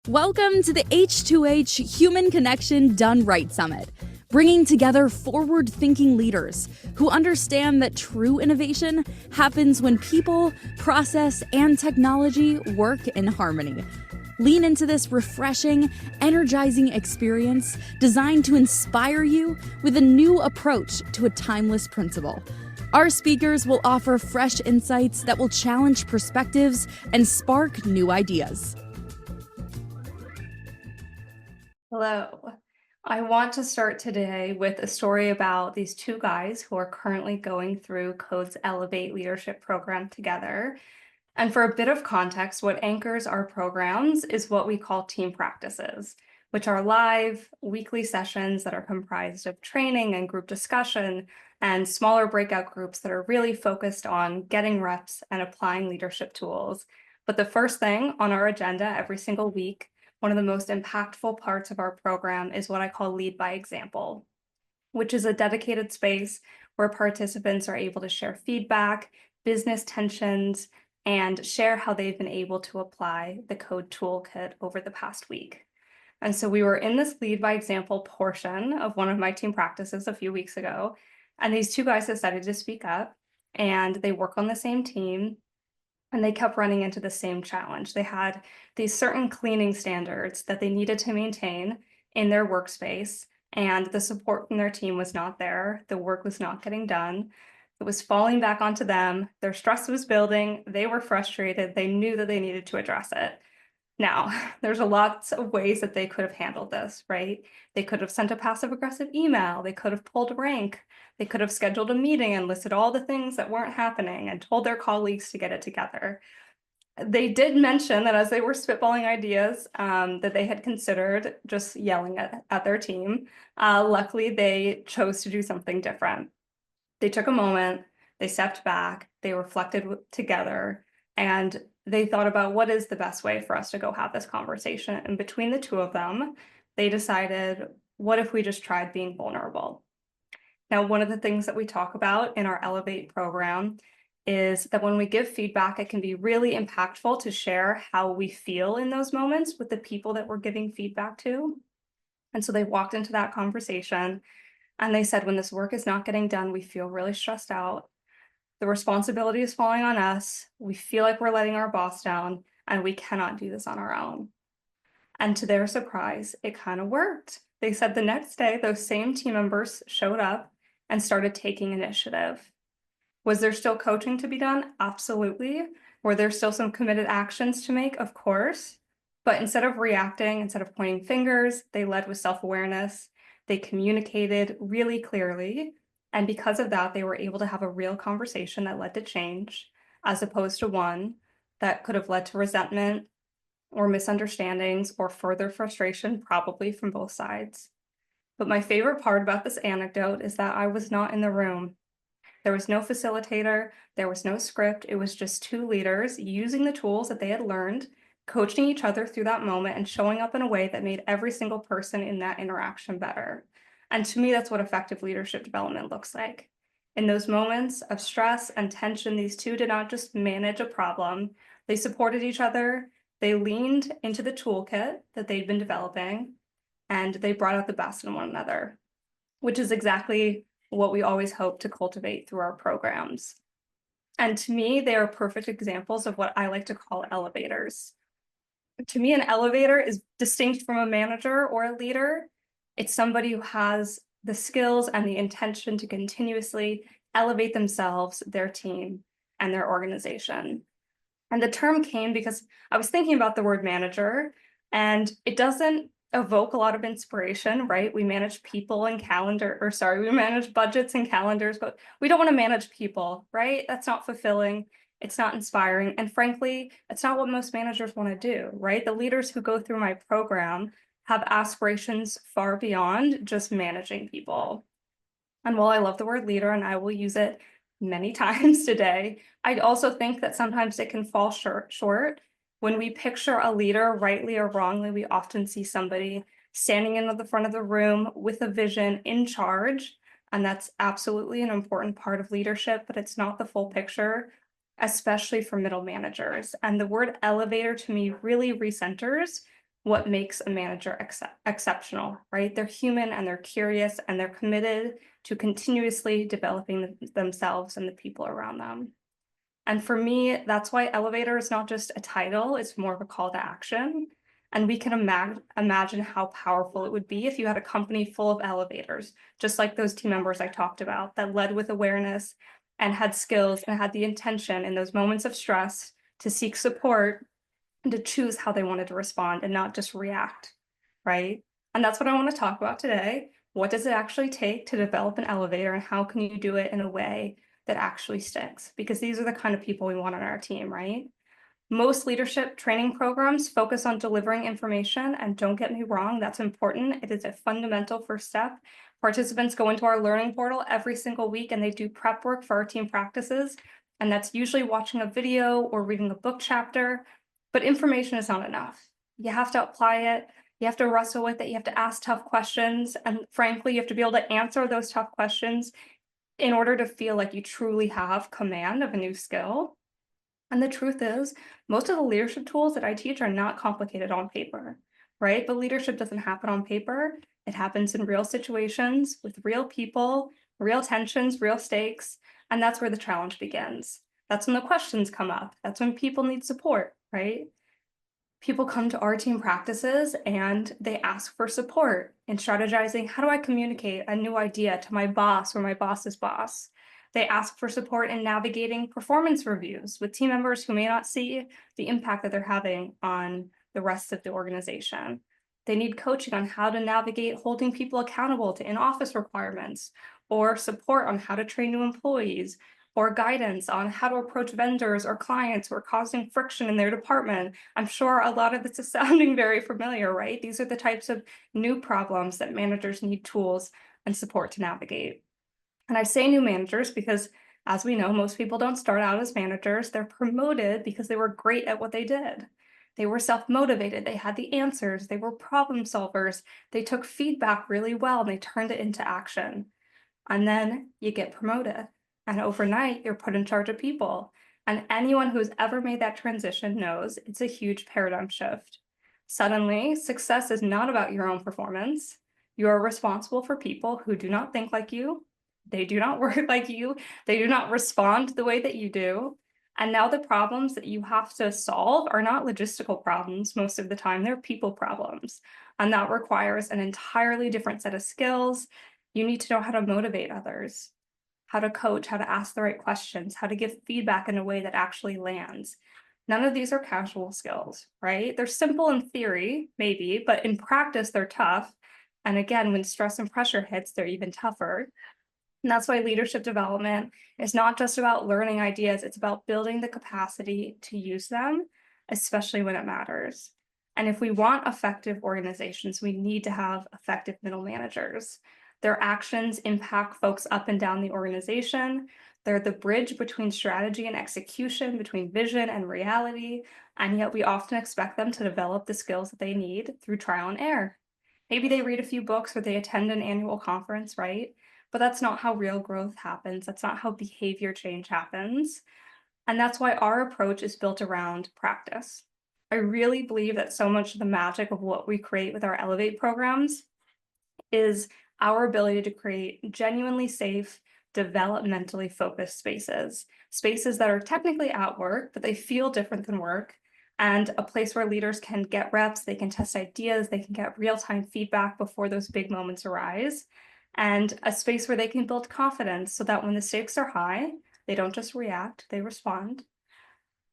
Welcome to the H2H Human Connection Done Right Summit, bringing together forward-thinking leaders who understand that true innovation happens when people, process, and technology work in harmony. Lean into this refreshing, energizing experience designed to inspire you with a new approach to a timeless principle. Our speakers will offer fresh insights that will challenge perspectives and spark new ideas. Hello. I want to start today with a story about these two guys who are currently going through Code's Elevate Leadership Program together. And for a bit of context, what anchors our programs is what we call team practices, which are live, weekly sessions that are comprised of training and group discussion and smaller breakout groups that are really focused on getting reps and applying leadership tools. But the first thing on our agenda every single week, one of the most impactful parts of our program, is what I call Lead by Example, which is a dedicated space where participants are able to share feedback, business tensions, and share how they've been able to apply the Code toolkit over the past week. And so we were in this Lead by Example portion of one of my team practices a few weeks ago, and these two guys decided to speak up, and they work on the same team, and they kept running into the same challenge. They had these certain cleaning standards that they needed to maintain in their workspace, and the support from their team was not there. The work was not getting done. It was falling back onto them. Their stress was building. They were frustrated. They knew that they needed to address it. Now, there's a lots of ways that they could have handled this, right? They could have sent a passive-aggressive email. They could have pulled rank. They could have scheduled a meeting and listed all the things that weren't happening and told their colleagues to get it together. They did mention that as they were spitballing ideas, that they had considered just yelling at their team. Luckily, they chose to do something different. They took a moment, they stepped back, they reflected together, and they thought about what is the best way for us to go have this conversation. And between the two of them, they decided, what if we just tried being vulnerable? Now, one of the things that we talk about in our Elevate program is that when we give feedback, it can be really impactful to share how we feel in those moments with the people that we're giving feedback to. And so they walked into that conversation and they said, when this work is not getting done, we feel really stressed out. The responsibility is falling on us. We feel like we're letting our boss down, and we cannot do this on our own. And to their surprise, it kind of worked. They said the next day, those same team members showed up and started taking initiative. Was there still coaching to be done? Absolutely. Were there still some committed actions to make? Of course. But instead of reacting, instead of pointing fingers, they led with self-awareness. They communicated really clearly. And because of that, they were able to have a real conversation that led to change, as opposed to one that could have led to resentment or misunderstandings or further frustration, probably from both sides. But my favorite part about this anecdote is that I was not in the room. There was no facilitator, there was no script. It was just two leaders using the tools that they had learned, coaching each other through that moment, and showing up in a way that made every single person in that interaction better. And to me, that's what effective leadership development looks like. In those moments of stress and tension, these two did not just manage a problem. They supported each other. They leaned into the toolkit that they'd been developing, and they brought out the best in one another, which is exactly what we always hope to cultivate through our programs. And to me, they are perfect examples of what I like to call elevators. To me, an elevator is distinct from a manager or a leader. It's somebody who has the skills and the intention to continuously elevate themselves, their team, and their organization. And the term came because I was thinking about the word manager, and it doesn't evoke a lot of inspiration, right? We manage people and we manage budgets and calendars, but we don't want to manage people, right? That's not fulfilling. It's not inspiring. And frankly, it's not what most managers want to do, right? The leaders who go through my program have aspirations far beyond just managing people. And while I love the word leader, and I will use it many times today, I also think that sometimes it can fall short. When we picture a leader, rightly or wrongly, we often see somebody standing in the front of the room with a vision, in charge, and that's absolutely an important part of leadership, but it's not the full picture, especially for middle managers. And the word elevator to me really recenters what makes a manager exceptional, right? They're human and they're curious and they're committed to continuously developing themselves and the people around them. And for me, that's why elevator is not just a title, it's more of a call to action. And we can imagine how powerful it would be if you had a company full of elevators, just like those team members I talked about, that led with awareness and had skills and had the intention in those moments of stress to seek support and to choose how they wanted to respond and not just react, right? And that's what I want to talk about today. What does it actually take to develop an elevator, and how can you do it in a way that actually sticks? Because these are the kind of people we want on our team, right? Most leadership training programs focus on delivering information, and don't get me wrong, that's important. It is a fundamental first step. Participants go into our learning portal every single week and they do prep work for our team practices. And that's usually watching a video or reading a book chapter, but information is not enough. You have to apply it. You have to wrestle with it. You have to ask tough questions. And frankly, you have to be able to answer those tough questions in order to feel like you truly have command of a new skill. And the truth is, most of the leadership tools that I teach are not complicated on paper, right? But leadership doesn't happen on paper. It happens in real situations with real people, real tensions, real stakes. And that's where the challenge begins. That's when the questions come up. That's when people need support, right? People come to our team practices and they ask for support in strategizing, how do I communicate a new idea to my boss or my boss's boss? They ask for support in navigating performance reviews with team members who may not see the impact that they're having on the rest of the organization. They need coaching on how to navigate holding people accountable to in-office requirements, or support on how to train new employees, or guidance on how to approach vendors or clients who are causing friction in their department. I'm sure a lot of this is sounding very familiar, right? These are the types of new problems that managers need tools and support to navigate. And I say new managers because, as we know, most people don't start out as managers. They're promoted because they were great at what they did. They were self-motivated. They had the answers. They were problem solvers. They took feedback really well and they turned it into action. And then you get promoted. And overnight, you're put in charge of people. And anyone who's ever made that transition knows it's a huge paradigm shift. Suddenly, success is not about your own performance. You are responsible for people who do not think like you. They do not work like you. They do not respond the way that you do. And now the problems that you have to solve are not logistical problems most of the time, they're people problems. And that requires an entirely different set of skills. You need to know how to motivate others, how to coach, how to ask the right questions, how to give feedback in a way that actually lands. None of these are casual skills, right? They're simple in theory, maybe, but in practice, they're tough. And again, when stress and pressure hits, they're even tougher. And that's why leadership development is not just about learning ideas, it's about building the capacity to use them, especially when it matters. And if we want effective organizations, we need to have effective middle managers. Their actions impact folks up and down the organization. They're the bridge between strategy and execution, between vision and reality, and yet we often expect them to develop the skills that they need through trial and error. Maybe they read a few books or they attend an annual conference, right? But that's not how real growth happens. That's not how behavior change happens. And that's why our approach is built around practice. I really believe that so much of the magic of what we create with our Elevate programs is our ability to create genuinely safe, developmentally focused spaces. Spaces that are technically at work, but they feel different than work. And a place where leaders can get reps, they can test ideas, they can get real-time feedback before those big moments arise. And a space where they can build confidence so that when the stakes are high, they don't just react, they respond.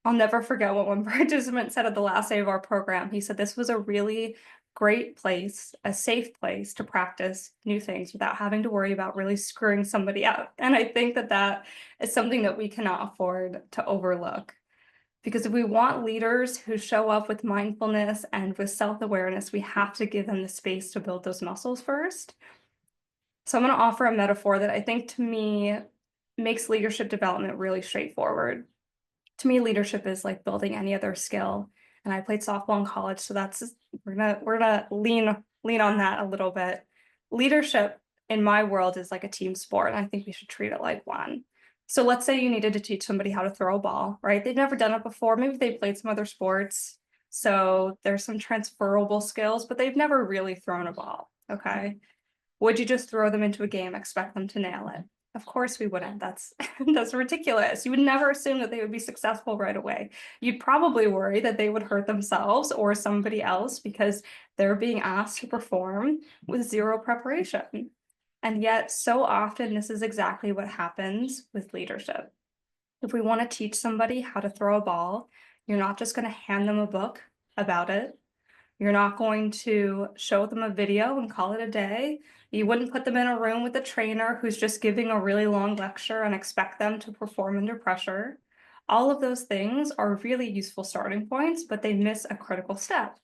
I'll never forget what one participant said at the last day of our program. He said this was a really great place, a safe place to practice new things without having to worry about really screwing somebody out. And I think that that is something that we cannot afford to overlook. Because if we want leaders who show up with mindfulness and with self-awareness, we have to give them the space to build those muscles first. So I'm going to offer a metaphor that I think to me makes leadership development really straightforward. To me, leadership is like building any other skill. And I played softball in college, so we're gonna lean on that a little bit. Leadership in my world is like a team sport, and I think we should treat it like one. So let's say you needed to teach somebody how to throw a ball, right? They've never done it before. Maybe they played some other sports. So there's some transferable skills, but they've never really thrown a ball. Okay. Would you just throw them into a game, expect them to nail it? Of course we wouldn't. That's that's ridiculous. You would never assume that they would be successful right away. You'd probably worry that they would hurt themselves or somebody else because they're being asked to perform with zero preparation. And yet, so often, this is exactly what happens with leadership. If we want to teach somebody how to throw a ball, you're not just going to hand them a book about it. You're not going to show them a video and call it a day. You wouldn't put them in a room with a trainer who's just giving a really long lecture and expect them to perform under pressure. All of those things are really useful starting points, but they miss a critical step: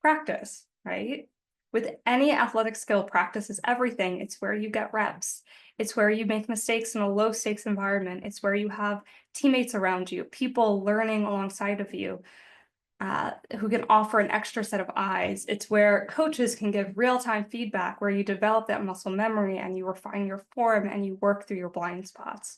practice, right? With any athletic skill, practice is everything. It's where you get reps. It's where you make mistakes in a low stakes environment. It's where you have teammates around you, people learning alongside of you, who can offer an extra set of eyes. It's where coaches can give real-time feedback, where you develop that muscle memory and you refine your form and you work through your blind spots.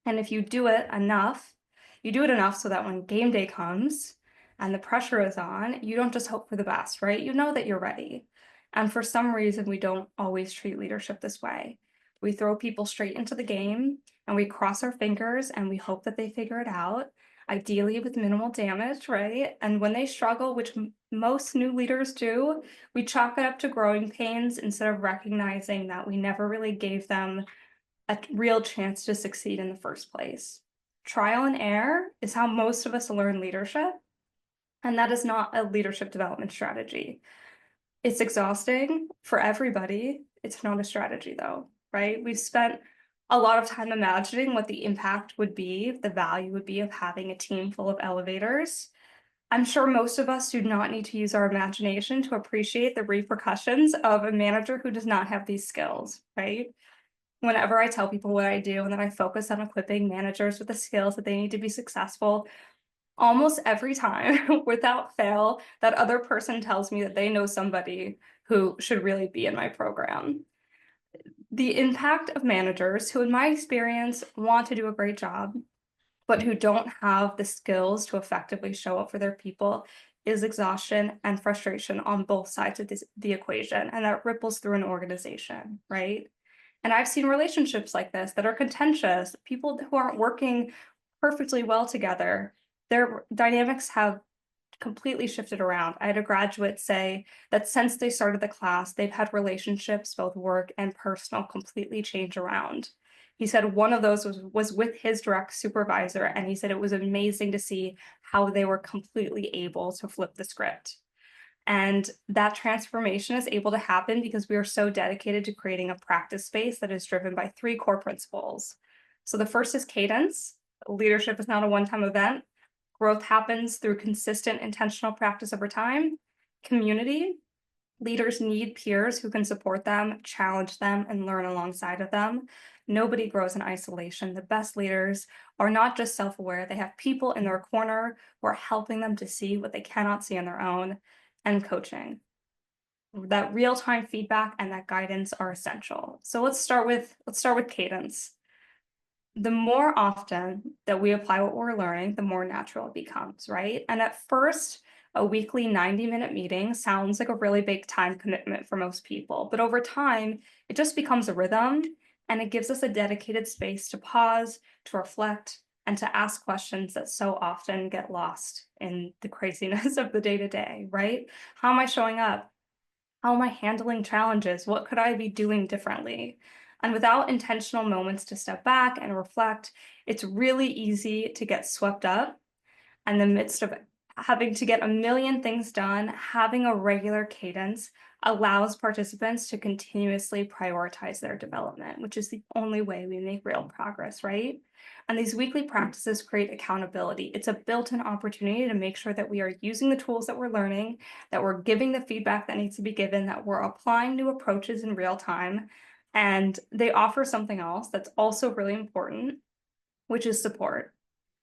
And if you do it enough, so that when game day comes and the pressure is on, you don't just hope for the best, right? You know that you're ready. And for some reason, we don't always treat leadership this way. We throw people straight into the game and we cross our fingers and we hope that they figure it out, ideally with minimal damage, right? And when they struggle, which most new leaders do, we chalk it up to growing pains instead of recognizing that we never really gave them a real chance to succeed in the first place. Trial and error is how most of us learn leadership, and that is not a leadership development strategy. It's exhausting for everybody. It's not a strategy, though, right? We've spent a lot of time imagining what the impact would be, the value would be of having a team full of elevators. I'm sure most of us do not need to use our imagination to appreciate the repercussions of a manager who does not have these skills, right? Whenever I tell people what I do and that I focus on equipping managers with the skills that they need to be successful, almost every time, without fail, that other person tells me that they know somebody who should really be in my program. The impact of managers who, in my experience, want to do a great job, but who don't have the skills to effectively show up for their people, is exhaustion and frustration on both sides of the equation, and that ripples through an organization, right? And I've seen relationships like this that are contentious, people who aren't working perfectly well together. Their dynamics have completely shifted around. I had a graduate say that since they started the class, they've had relationships, both work and personal, completely change around. He said one of those was with his direct supervisor, and he said it was amazing to see how they were completely able to flip the script. And that transformation is able to happen because we are so dedicated to creating a practice space that is driven by three core principles. So the first is cadence. Leadership is not a one-time event. Growth happens through consistent, intentional practice over time. Community. Leaders need peers who can support them, challenge them, and learn alongside of them. Nobody grows in isolation. The best leaders are not just self-aware, they have people in their corner who are helping them to see what they cannot see on their own. And coaching. That real-time feedback and that guidance are essential. So let's start with cadence. The more often that we apply what we're learning, the more natural it becomes, right? And at first, a weekly 90-minute meeting sounds like a really big time commitment for most people, but over time, it just becomes a rhythm, and it gives us a dedicated space to pause, to reflect, and to ask questions that so often get lost in the craziness of the day-to-day, right? How am I showing up? How am I handling challenges? What could I be doing differently? And without intentional moments to step back and reflect, it's really easy to get swept up in the midst of having to get a million things done. Having a regular cadence allows participants to continuously prioritize their development, which is the only way we make real progress, right? And these weekly practices create accountability. It's a built-in opportunity to make sure that we are using the tools that we're learning, that we're giving the feedback that needs to be given, that we're applying new approaches in real time. And they offer something else that's also really important, which is support.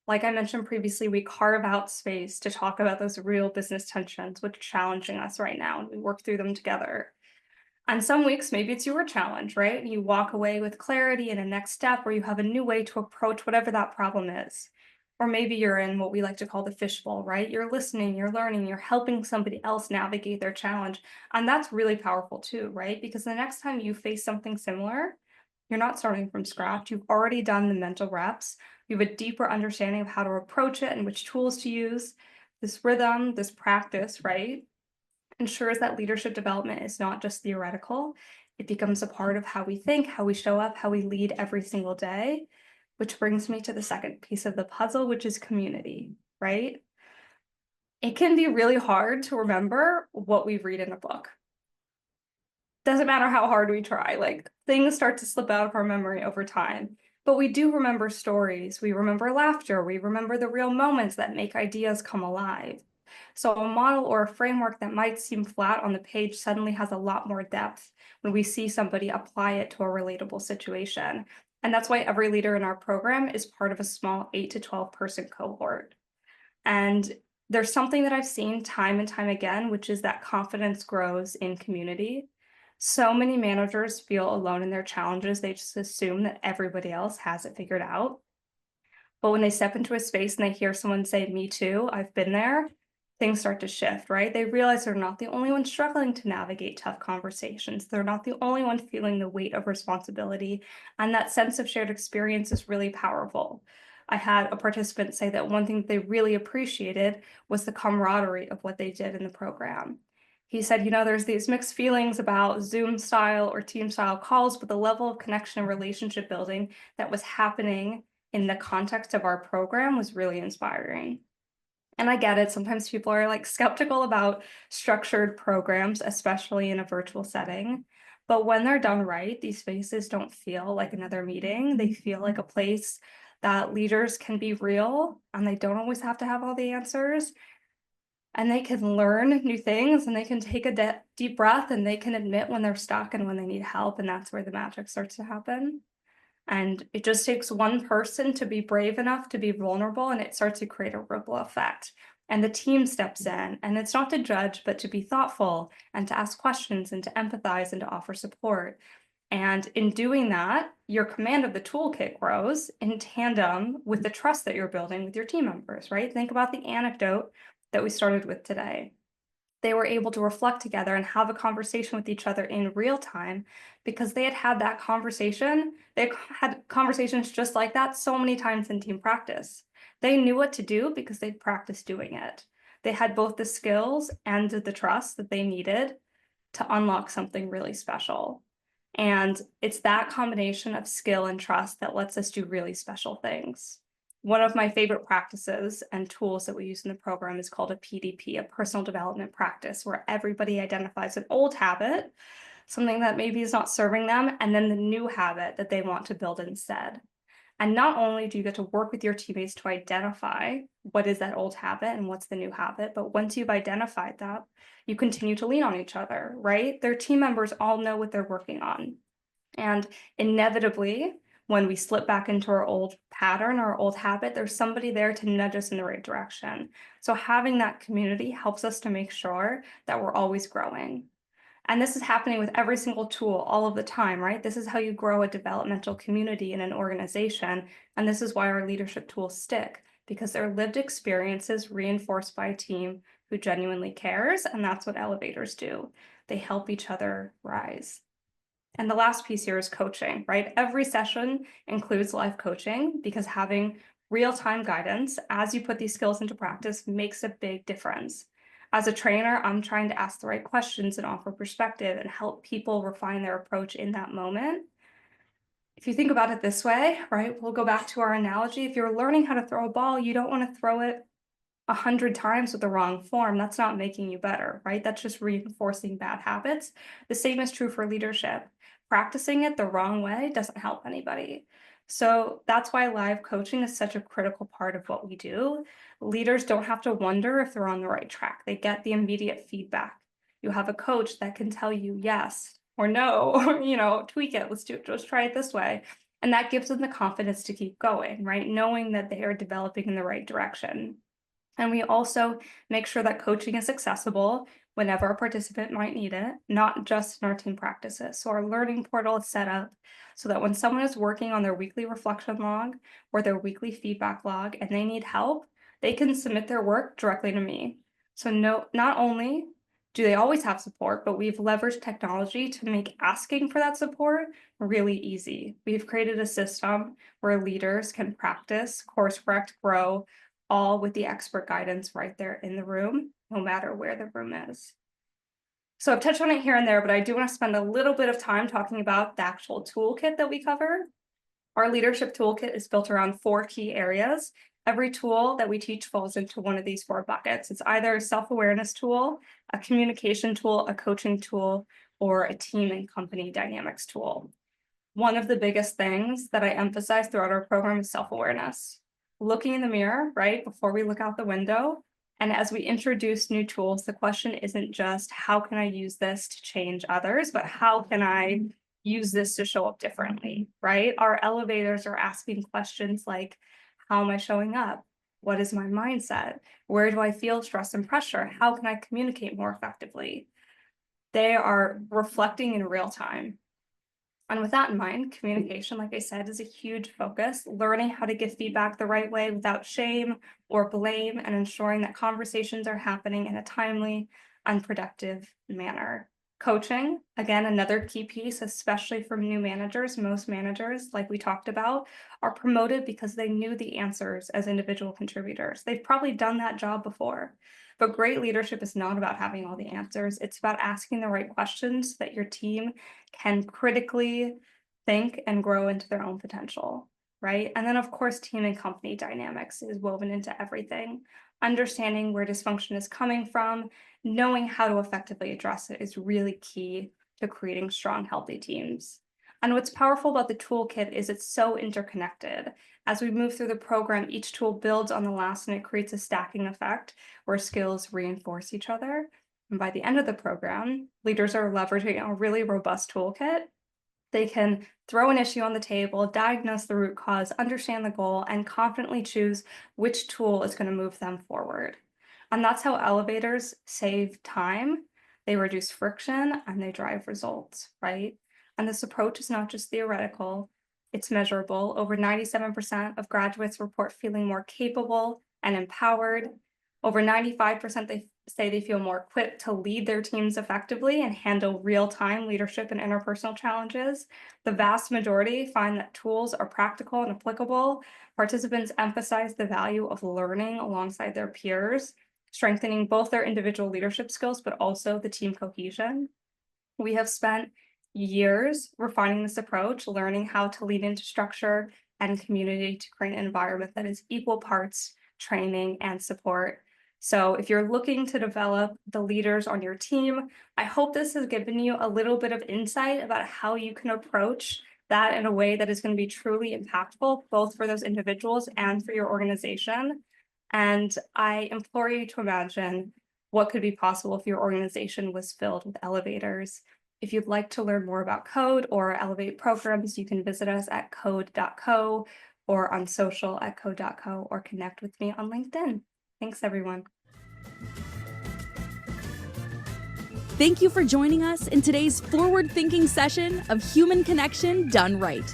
Like I mentioned previously, we carve out space to talk about those real business tensions, which are challenging us right now, and we work through them together. On some weeks, maybe it's your challenge, right? You walk away with clarity and a next step, or you have a new way to approach whatever that problem is. Or maybe you're in what we like to call the fishbowl, right? You're listening, you're learning, you're helping somebody else navigate their challenge. And that's really powerful too, right? Because the next time you face something similar, you're not starting from scratch. You've already done the mental reps. You have a deeper understanding of how to approach it and which tools to use. This rhythm, this practice, right, ensures that leadership development is not just theoretical. It becomes a part of how we think, how we show up, how we lead every single day, which brings me to the second piece of the puzzle, which is community, right? It can be really hard to remember what we read in a book. Doesn't matter how hard we try, like things start to slip out of our memory over time. But we do remember stories, we remember laughter, we remember the real moments that make ideas come alive. So a model or a framework that might seem flat on the page suddenly has a lot more depth when we see somebody apply it to a relatable situation. And that's why every leader in our program is part of a small 8 to 12 person cohort. And there's something that I've seen time and time again, which is that confidence grows in community. So many managers feel alone in their challenges. They just assume that everybody else has it figured out. But when they step into a space and they hear someone say, "Me too, I've been there," things start to shift, right? They realize they're not the only one struggling to navigate tough conversations. They're not the only one feeling the weight of responsibility. And that sense of shared experience is really powerful. I had a participant say that one thing they really appreciated was the camaraderie of what they did in the program. He said, there's these mixed feelings about Zoom style or team style calls, but the level of connection and relationship building that was happening in the context of our program was really inspiring. And I get it. Sometimes people are like skeptical about structured programs, especially in a virtual setting. But when they're done right, these spaces don't feel like another meeting. They feel like a place that leaders can be real and they don't always have to have all the answers. And they can learn new things and they can take a deep breath and they can admit when they're stuck and when they need help. And that's where the magic starts to happen. And it just takes one person to be brave enough to be vulnerable, and it starts to create a ripple effect. And the team steps in, and it's not to judge, but to be thoughtful and to ask questions and to empathize and to offer support. And in doing that, your command of the toolkit grows in tandem with the trust that you're building with your team members, right? Think about the anecdote that we started with today. They were able to reflect together and have a conversation with each other in real time because they had had that conversation. They had conversations just like that so many times in team practice. They knew what to do because they'd practiced doing it. They had both the skills and the trust that they needed to unlock something really special. And it's that combination of skill and trust that lets us do really special things. One of my favorite practices and tools that we use in the program is called a PDP, a personal development practice, where everybody identifies an old habit, something that maybe is not serving them, and then the new habit that they want to build instead. And not only do you get to work with your teammates to identify what is that old habit and what's the new habit, but once you've identified that, you continue to lean on each other, right? Their team members all know what they're working on. And inevitably, when we slip back into our old pattern, our old habit, there's somebody there to nudge us in the right direction. So having that community helps us to make sure that we're always growing. And this is happening with every single tool all of the time, right? This is how you grow a developmental community in an organization. And this is why our leadership tools stick, because they're lived experiences reinforced by a team who genuinely cares. And that's what elevators do. They help each other rise. And the last piece here is coaching, right? Every session includes live coaching because having real-time guidance as you put these skills into practice makes a big difference. As a trainer, I'm trying to ask the right questions and offer perspective and help people refine their approach in that moment. If you think about it this way, right, we'll go back to our analogy. If you're learning how to throw a ball, you don't want to throw it 100 times with the wrong form. That's not making you better, right? That's just reinforcing bad habits. The same is true for leadership. Practicing it the wrong way doesn't help anybody. So that's why live coaching is such a critical part of what we do. Leaders don't have to wonder if they're on the right track. They get the immediate feedback. You have a coach that can tell you yes or no, or, tweak it. Let's try it this way. And that gives them the confidence to keep going, right? Knowing that they are developing in the right direction. And we also make sure that coaching is accessible whenever a participant might need it, not just in our team practices. So our learning portal is set up so that when someone is working on their weekly reflection log or their weekly feedback log and they need help, they can submit their work directly to me. So not only do they always have support, but we've leveraged technology to make asking for that support really easy. We've created a system where leaders can practice, course correct, grow, all with the expert guidance right there in the room, no matter where the room is. So I've touched on it here and there, but I do want to spend a little bit of time talking about the actual toolkit that we cover. Our leadership toolkit is built around 4 key areas. Every tool that we teach falls into one of these 4 buckets. It's either a self-awareness tool, a communication tool, a coaching tool, or a team and company dynamics tool. One of the biggest things that I emphasize throughout our program is self-awareness. Looking in the mirror, right, before we look out the window. And as we introduce new tools, the question isn't just how can I use this to change others, but how can I use this to show up differently, right? Our elevators are asking questions like, how am I showing up? What is my mindset? Where do I feel stress and pressure? How can I communicate more effectively? They are reflecting in real time. And with that in mind, communication, like I said, is a huge focus. Learning how to give feedback the right way without shame or blame, and ensuring that conversations are happening in a timely and productive manner. Coaching, again, another key piece, especially for new managers. Most managers, like we talked about, are promoted because they knew the answers as individual contributors. They've probably done that job before. But great leadership is not about having all the answers. It's about asking the right questions so that your team can critically think and grow into their own potential, right? And then, of course, team and company dynamics is woven into everything. Understanding where dysfunction is coming from, knowing how to effectively address it is really key to creating strong, healthy teams. And what's powerful about the toolkit is it's so interconnected. As we move through the program, each tool builds on the last and it creates a stacking effect where skills reinforce each other. And by the end of the program, leaders are leveraging a really robust toolkit. They can throw an issue on the table, diagnose the root cause, understand the goal, and confidently choose which tool is going to move them forward. And that's how elevators save time, they reduce friction, and they drive results, right? And this approach is not just theoretical, it's measurable. Over 97% of graduates report feeling more capable and empowered. Over 95% they say they feel more equipped to lead their teams effectively and handle real-time leadership and interpersonal challenges. The vast majority find that tools are practical and applicable. Participants emphasize the value of learning alongside their peers, strengthening both their individual leadership skills, but also the team cohesion. We have spent years refining this approach, learning how to lead into structure and community to create an environment that is equal parts training and support. So if you're looking to develop the leaders on your team, I hope this has given you a little bit of insight about how you can approach that in a way that is going to be truly impactful, both for those individuals and for your organization. And I implore you to imagine what could be possible if your organization was filled with elevators. If you'd like to learn more about Code or Elevate programs, you can visit us at code.co or on social at code.co or connect with me on LinkedIn. Thanks, everyone. Thank you for joining us in today's forward-thinking session of human connection done right.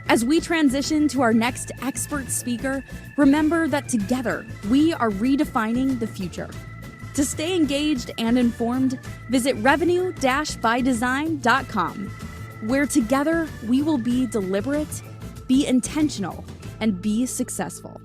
As we transition to our next expert speaker, remember that together we are redefining the future. To stay engaged and informed, visit revenue-bydesign.com, where together we will be deliberate, be intentional, and be successful.